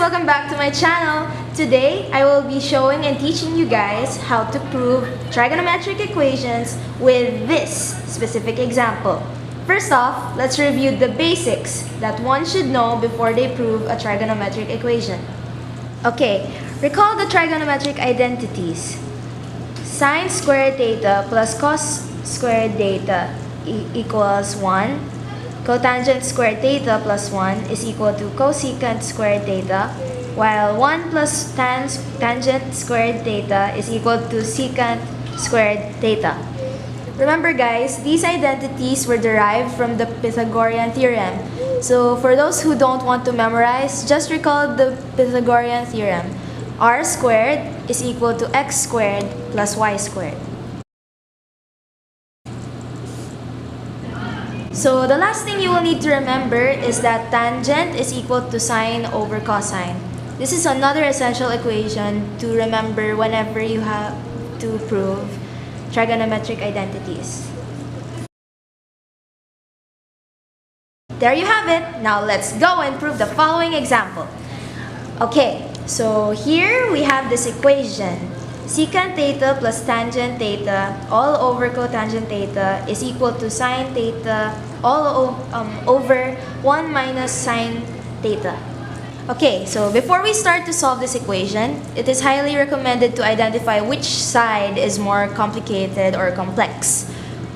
welcome back to my channel. Today, I will be showing and teaching you guys how to prove trigonometric equations with this specific example. First off, let's review the basics that one should know before they prove a trigonometric equation. Okay, recall the trigonometric identities. Sine squared theta plus cos squared theta equals 1. Cotangent squared theta plus 1 is equal to cosecant squared theta, while 1 plus tangent squared theta is equal to secant squared theta. Remember guys, these identities were derived from the Pythagorean theorem. So for those who don't want to memorize, just recall the Pythagorean theorem. R squared is equal to x squared plus y squared. So the last thing you will need to remember is that tangent is equal to sine over cosine. This is another essential equation to remember whenever you have to prove trigonometric identities. There you have it. Now let's go and prove the following example. Okay, so here we have this equation. Secant theta plus tangent theta all over cotangent theta is equal to sine theta all over 1 minus sine theta. Okay, so before we start to solve this equation, it is highly recommended to identify which side is more complicated or complex.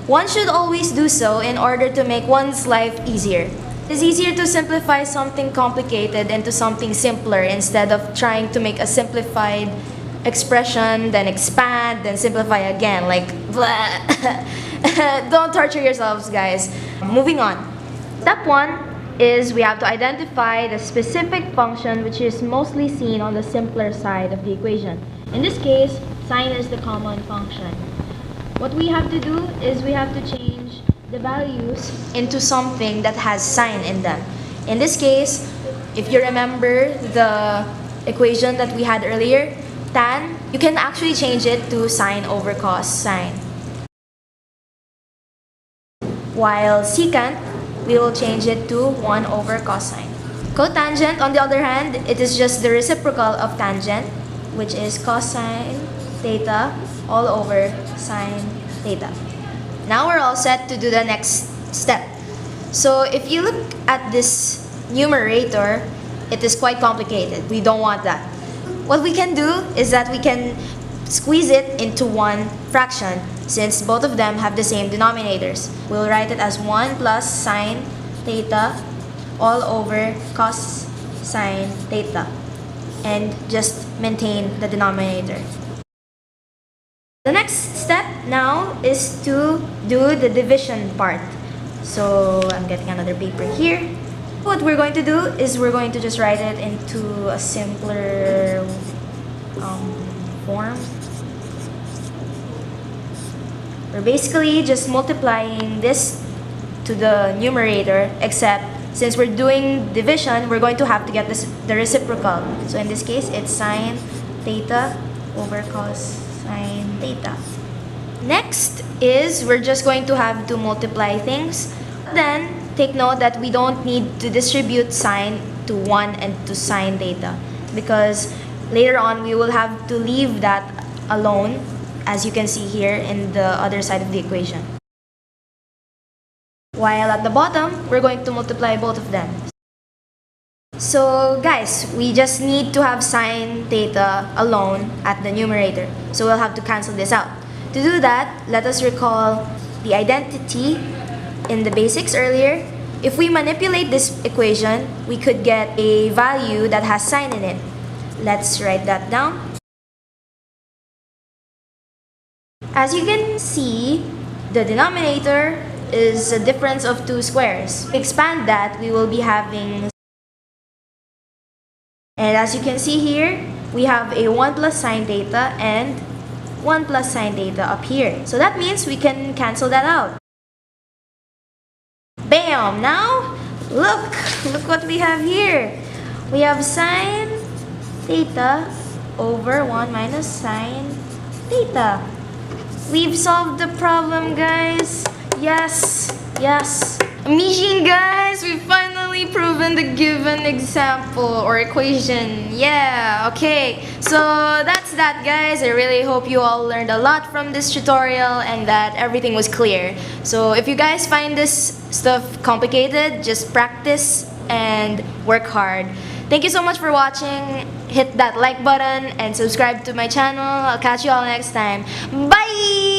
One should always do so in order to make one's life easier. It is easier to simplify something complicated into something simpler instead of trying to make a simplified expression, then expand, then simplify again, like blah. Don't torture yourselves, guys. Moving on. Step 1 is we have to identify the specific function which is mostly seen on the simpler side of the equation. In this case, sine is the common function. What we have to do is we have to change the values into something that has sine in them. In this case, if you remember the equation that we had earlier, tan, you can actually change it to sine over cos sine. While secant, we will change it to 1 over cosine. Cotangent, on the other hand, it is just the reciprocal of tangent, which is cosine theta all over sine theta. Now we're all set to do the next step. So if you look at this numerator, it is quite complicated. We don't want that. What we can do is that we can squeeze it into one fraction since both of them have the same denominators. We'll write it as 1 plus sine theta all over cos sine theta and just maintain the denominator. The next step now is to do the division part. So I'm getting another paper here. What we're going to do is we're going to just write it into a simpler form. We're basically just multiplying this to the numerator, except since we're doing division, we're going to have to get the reciprocal. So in this case, it's sine theta over cos sine theta. Next is we're just going to have to multiply things. Then take note that we don't need to distribute sine to 1 and to sine theta because later on we will have to leave that alone, as you can see here in the other side of the equation. While at the bottom, we're going to multiply both of them. So guys, we just need to have sine theta alone at the numerator. So we'll have to cancel this out. To do that, let us recall the identity in the basics earlier. If we manipulate this equation, we could get a value that has sine in it. Let's write that down. As you can see, the denominator is a difference of 2 squares. If we expand that, we will be having, and as you can see here, we have a 1 plus sine theta and 1 plus sine theta up here. So that means we can cancel that out. Bam! Now, look what we have here. We have sine theta over 1 minus sine theta. We've solved the problem, guys. Yes. Amazing, guys. We finally finally proven the given example or equation. Yeah, okay. So that's that, guys. I really hope you all learned a lot from this tutorial and that everything was clear. So if you guys find this stuff complicated, just practice and work hard. Thank you so much for watching. Hit that like button and subscribe to my channel. I'll catch you all next time. Bye!